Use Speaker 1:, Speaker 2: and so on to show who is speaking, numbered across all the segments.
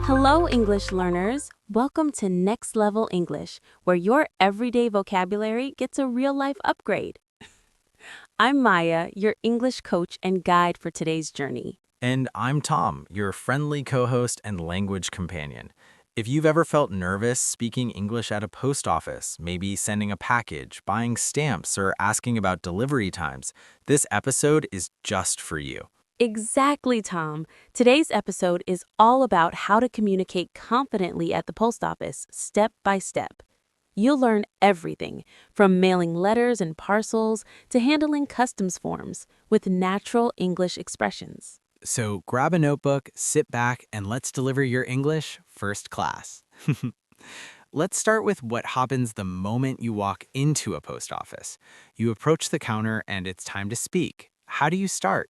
Speaker 1: Hello, English learners. Welcome to Next Level English, where your everyday vocabulary gets a real-life upgrade. I'm Maya, your English coach and guide for today's journey.
Speaker 2: And I'm Tom, your friendly co-host and language companion. If you've ever felt nervous speaking English at a post office, maybe sending a package, buying stamps, or asking about delivery times, this episode is just for you.
Speaker 1: Exactly, Tom. Today's episode is all about how to communicate confidently at the post office, step by step. You'll learn everything from mailing letters and parcels to handling customs forms with natural English expressions.
Speaker 2: So grab a notebook, sit back, and let's deliver your English first class. Let's start with what happens the moment you walk into a post office. You approach the counter and it's time to speak. How do you start?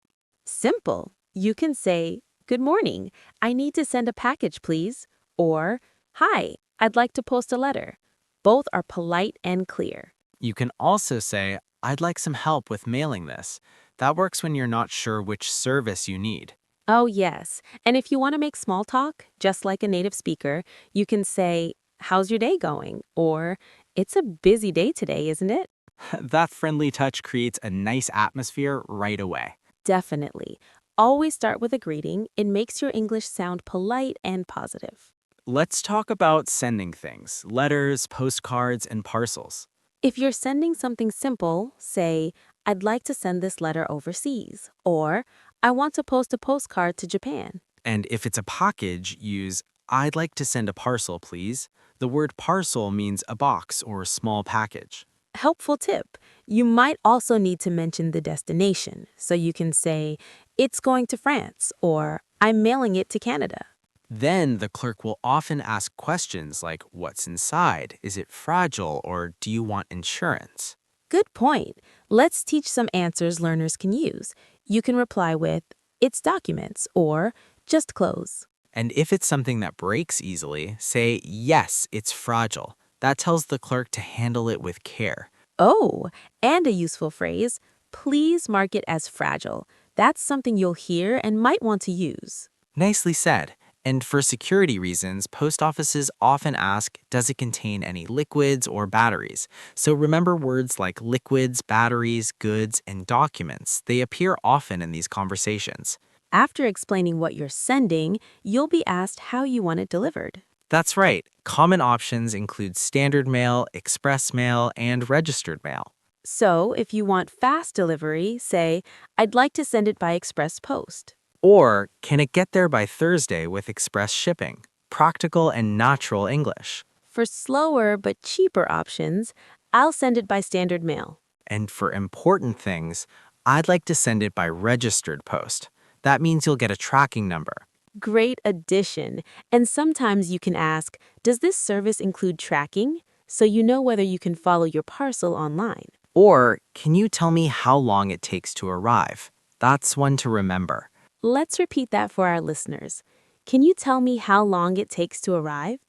Speaker 1: Simple. You can say, "Good morning. I need to send a package, please." Or, "Hi, I'd like to post a letter." Both are polite and clear.
Speaker 2: You can also say, I'd like some help with mailing this. That works when you're not sure which service you need.
Speaker 1: Oh, yes. And if you want to make small talk, just like a native speaker, you can say, "How's your day going?" Or, "It's a busy day today, isn't it?"
Speaker 2: That friendly touch creates a nice atmosphere right away.
Speaker 1: Definitely. Always start with a greeting. It makes your English sound polite and positive.
Speaker 2: Let's talk about sending things, letters, postcards, and parcels.
Speaker 1: If you're sending something simple, say, "I'd like to send this letter overseas," or "I want to post a postcard to Japan."
Speaker 2: And if it's a package, use I'd like to send a parcel, please. The word parcel means a box or small package.
Speaker 1: Helpful tip. You might also need to mention the destination, so you can say, "It's going to France," or "I'm mailing it to Canada."
Speaker 2: Then the clerk will often ask questions like, what's inside? Is it fragile? Or do you want insurance?
Speaker 1: Good point. Let's teach some answers learners can use. You can reply with, "It's documents," or "Just clothes."
Speaker 2: And if it's something that breaks easily, say, yes, it's fragile. That tells the clerk to handle it with care.
Speaker 1: Oh, and a useful phrase, "Please mark it as fragile." That's something you'll hear and might want to use.
Speaker 2: Nicely said. And for security reasons, post offices often ask, does it contain any liquids or batteries? So remember words like liquids, batteries, goods, and documents. They appear often in these conversations.
Speaker 1: After explaining what you're sending, you'll be asked how you want it delivered.
Speaker 2: That's right. Common options include standard mail, express mail, and registered mail.
Speaker 1: So, if you want fast delivery, say, "I'd like to send it by express post."
Speaker 2: Or can it get there by Thursday with express shipping? Practical and natural English.
Speaker 1: For slower but cheaper options, "I'll send it by standard mail."
Speaker 2: And for important things, I'd like to send it by registered post. That means you'll get a tracking number.
Speaker 1: Great addition. And sometimes you can ask, "Does this service include tracking?" So you know whether you can follow your parcel online.
Speaker 2: Or can you tell me how long it takes to arrive? That's one to remember.
Speaker 1: Let's repeat that for our listeners. Can you tell me how long it takes to arrive?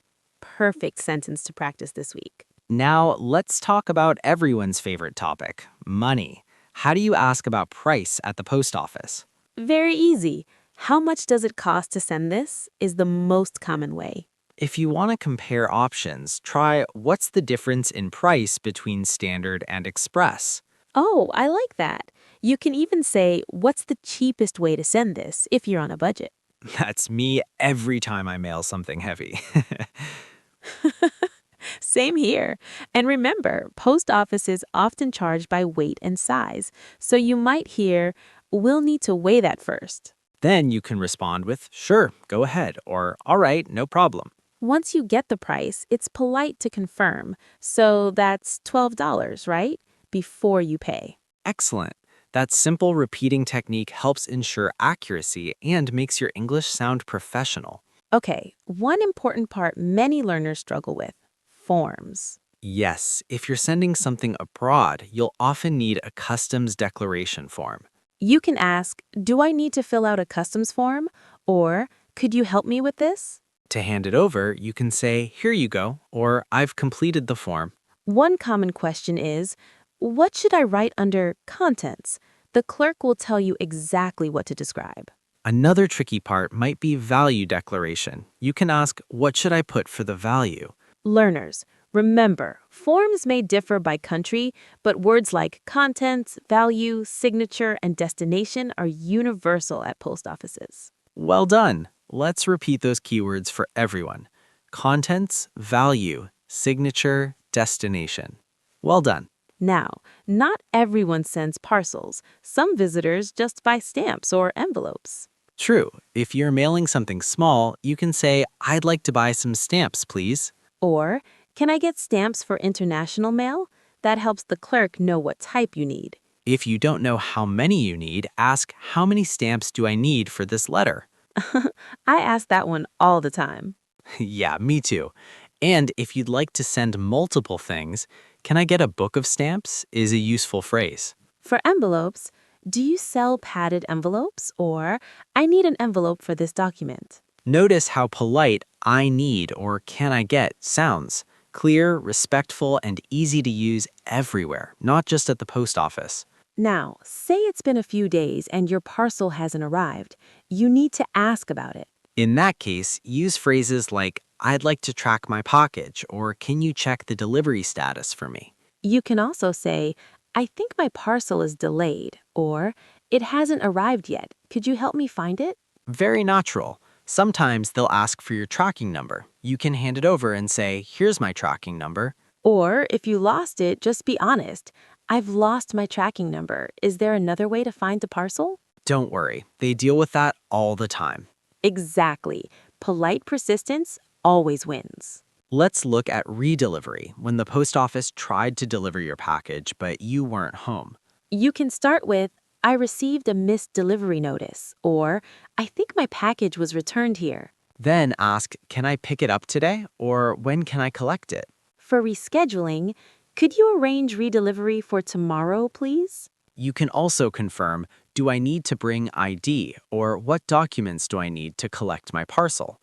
Speaker 1: Perfect sentence to practice this week.
Speaker 2: Now, let's talk about everyone's favorite topic, money. How do you ask about price at the post office?
Speaker 1: Very easy. "How much does it cost to send this?" is the most common way.
Speaker 2: If you want to compare options, try what's the difference in price between standard and express.
Speaker 1: Oh, I like that. You can even say, "What's the cheapest way to send this?" if you're on a budget.
Speaker 2: That's me every time I mail something heavy.
Speaker 1: Same here. And remember, post offices often charge by weight and size. So you might hear, "We'll need to weigh that first."
Speaker 2: Then you can respond with, sure, go ahead, or all right, no problem.
Speaker 1: Once you get the price, it's polite to confirm. "So that's $12, right?" before you pay.
Speaker 2: Excellent. That simple repeating technique helps ensure accuracy and makes your English sound professional.
Speaker 1: Okay, one important part many learners struggle with: forms.
Speaker 2: Yes, if you're sending something abroad, you'll often need a customs declaration form.
Speaker 1: You can ask, "Do I need to fill out a customs form?" Or, "Could you help me with this?"
Speaker 2: To hand it over, you can say, here you go, or I've completed the form.
Speaker 1: One common question is, "What should I write under contents?" The clerk will tell you exactly what to describe.
Speaker 2: Another tricky part might be value declaration. You can ask, what should I put for the value?
Speaker 1: Learners, remember, forms may differ by country, but words like contents, value, signature, and destination are universal at post offices.
Speaker 2: Well done. Let's repeat those keywords for everyone. Contents, value, signature, destination. Well done.
Speaker 1: Now, not everyone sends parcels. Some visitors just buy stamps or envelopes.
Speaker 2: True. If you're mailing something small, you can say, I'd like to buy some stamps, please.
Speaker 1: Or, can I get stamps for international mail? That helps the clerk know what type you need.
Speaker 2: If you don't know how many you need, ask, how many stamps do I need for this letter?
Speaker 1: I ask that one all the time.
Speaker 2: Yeah, me too. And if you'd like to send multiple things, can I get a book of stamps is a useful phrase.
Speaker 1: For envelopes, do you sell padded envelopes? Or, I need an envelope for this document.
Speaker 2: Notice how polite I need or can I get sounds. Clear, respectful, and easy to use everywhere, not just at the post office.
Speaker 1: Now, say it's been a few days and your parcel hasn't arrived. You need to ask about it.
Speaker 2: In that case, use phrases like, I'd like to track my package, or can you check the delivery status for me?
Speaker 1: You can also say, I think my parcel is delayed, or it hasn't arrived yet. Could you help me find it?
Speaker 2: Very natural. Sometimes they'll ask for your tracking number. You can hand it over and say, here's my tracking number.
Speaker 1: Or if you lost it, just be honest. I've lost my tracking number. Is there another way to find the parcel?
Speaker 2: Don't worry, they deal with that all the time.
Speaker 1: Exactly. Polite persistence always wins.
Speaker 2: Let's look at redelivery, when the post office tried to deliver your package, but you weren't home.
Speaker 1: You can start with, I received a missed delivery notice, or I think my package was returned here.
Speaker 2: Then ask, can I pick it up today, or when can I collect it?
Speaker 1: For rescheduling, could you arrange redelivery for tomorrow, please?
Speaker 2: You can also confirm, do I need to bring ID, or what documents do I need to collect my parcel?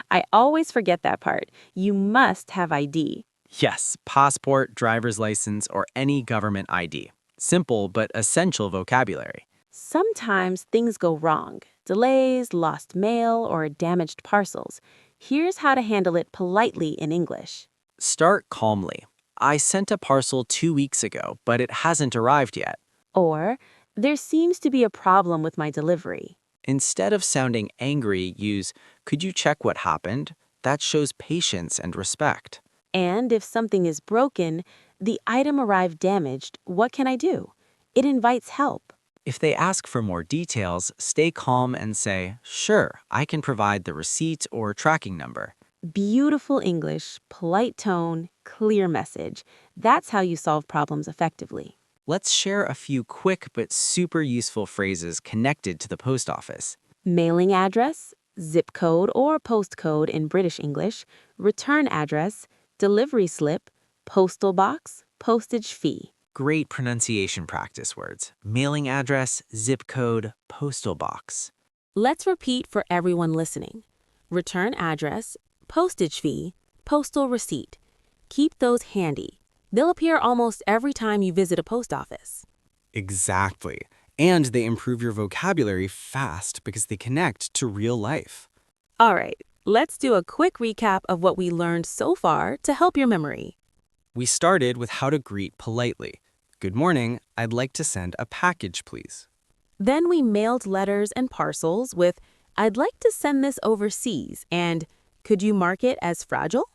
Speaker 1: I always forget that part. You must have ID.
Speaker 2: Yes, passport, driver's license, or any government ID. Simple but essential vocabulary.
Speaker 1: Sometimes things go wrong. Delays, lost mail, or damaged parcels. Here's how to handle it politely in English.
Speaker 2: Start calmly. I sent a parcel 2 weeks ago, but it hasn't arrived yet.
Speaker 1: Or, there seems to be a problem with my delivery.
Speaker 2: Instead of sounding angry, use, could you check what happened? That shows patience and respect.
Speaker 1: And if something is broken, the item arrived damaged, what can I do? It invites help.
Speaker 2: If they ask for more details, stay calm and say, sure, I can provide the receipt or tracking number.
Speaker 1: Beautiful English, polite tone, clear message. That's how you solve problems effectively.
Speaker 2: Let's share a few quick but super useful phrases connected to the post office.
Speaker 1: Mailing address, zip code or postcode in British English, return address, delivery slip, postal box, postage fee.
Speaker 2: Great pronunciation practice words. Mailing address, zip code, postal box.
Speaker 1: Let's repeat for everyone listening. Return address, postage fee, postal receipt. Keep those handy. They'll appear almost every time you visit a post office.
Speaker 2: Exactly. And they improve your vocabulary fast because they connect to real life.
Speaker 1: All right, let's do a quick recap of what we learned so far to help your memory.
Speaker 2: We started with how to greet politely. Good morning, I'd like to send a package, please.
Speaker 1: Then we mailed letters and parcels with, I'd like to send this overseas, and could you mark it as fragile?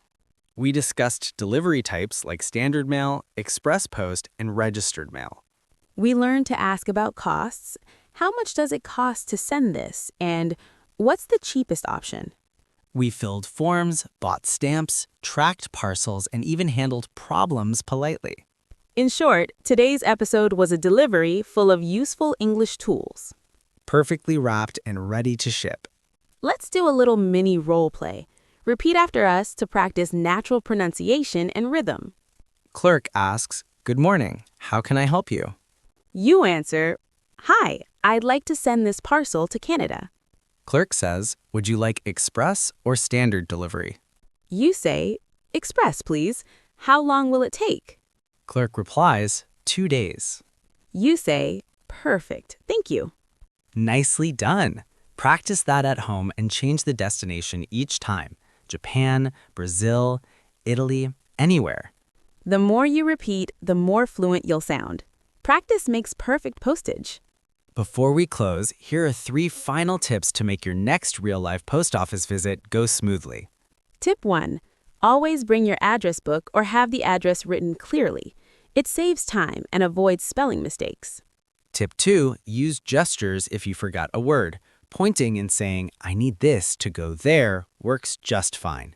Speaker 2: We discussed delivery types like standard mail, express post, and registered mail.
Speaker 1: We learned to ask about costs. How much does it cost to send this? And what's the cheapest option?
Speaker 2: We filled forms, bought stamps, tracked parcels, and even handled problems politely.
Speaker 1: In short, today's episode was a delivery full of useful English tools.
Speaker 2: Perfectly wrapped and ready to ship.
Speaker 1: Let's do a little mini role play. Repeat after us to practice natural pronunciation and rhythm.
Speaker 2: Clerk asks, good morning, how can I help you?
Speaker 1: You answer, Hi, I'd like to send this parcel to Canada.
Speaker 2: Clerk says, would you like express or standard delivery?
Speaker 1: You say, Express, please. How long will it take?
Speaker 2: Clerk replies, 2 days.
Speaker 1: You say, Perfect, thank you.
Speaker 3: Nicely done. Practice that at home and change the destination each time. Japan, Brazil, Italy, anywhere.
Speaker 1: The more you repeat, the more fluent you'll sound. Practice makes perfect postage.
Speaker 3: Before we close, here are 3 final tips to make your next real-life post office visit go smoothly.
Speaker 1: Tip 1. Always bring your address book or have the address written clearly. It saves time and avoids spelling mistakes.
Speaker 3: Tip 2. Use gestures if you forgot a word. Pointing and saying, "I need this to go there," works just fine.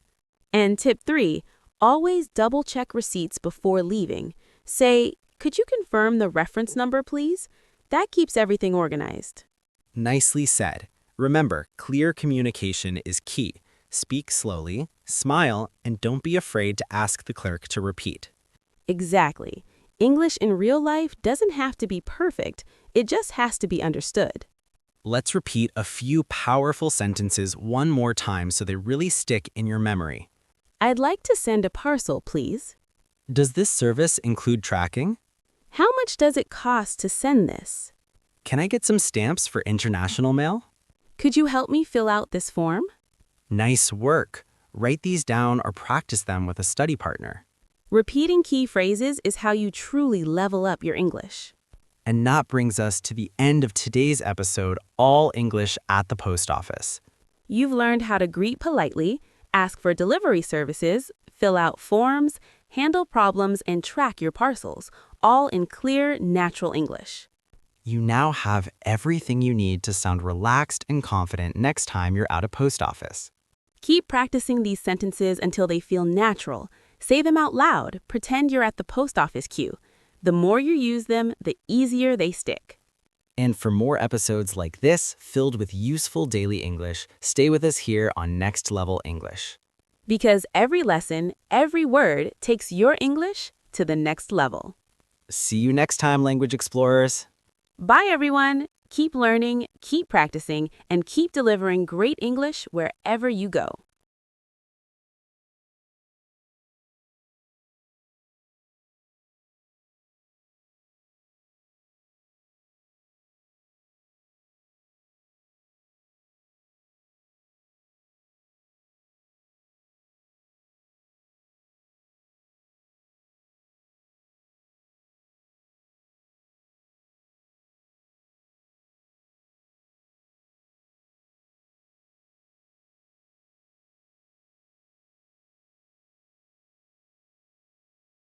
Speaker 1: And tip 3. Always double-check receipts before leaving. Say, "Could you confirm the reference number, please?" That keeps everything organized.
Speaker 3: Nicely said. Remember, clear communication is key. Speak slowly, smile, and don't be afraid to ask the clerk to repeat.
Speaker 1: Exactly. English in real life doesn't have to be perfect, it just has to be understood.
Speaker 3: Let's repeat a few powerful sentences one more time so they really stick in your memory.
Speaker 1: I'd like to send a parcel, please.
Speaker 3: Does this service include tracking?
Speaker 1: How much does it cost to send this?
Speaker 3: Can I get some stamps for international mail?
Speaker 1: Could you help me fill out this form?
Speaker 3: Nice work. Write these down or practice them with a study partner.
Speaker 1: Repeating key phrases is how you truly level up your English.
Speaker 3: And that brings us to the end of today's episode, All English at the Post Office.
Speaker 1: You've learned how to greet politely, ask for delivery services, fill out forms, handle problems, and track your parcels, all in clear, natural English.
Speaker 3: You now have everything you need to sound relaxed and confident next time you're at a post office.
Speaker 1: Keep practicing these sentences until they feel natural. Say them out loud. Pretend you're at the post office queue. The more you use them, the easier they stick.
Speaker 3: And for more episodes like this, filled with useful daily English, stay with us here on Next Level English.
Speaker 1: Because every lesson, every word takes your English to the next level.
Speaker 3: See you next time, Language Explorers.
Speaker 1: Bye, everyone. Keep learning, keep practicing, and keep delivering great English wherever you go.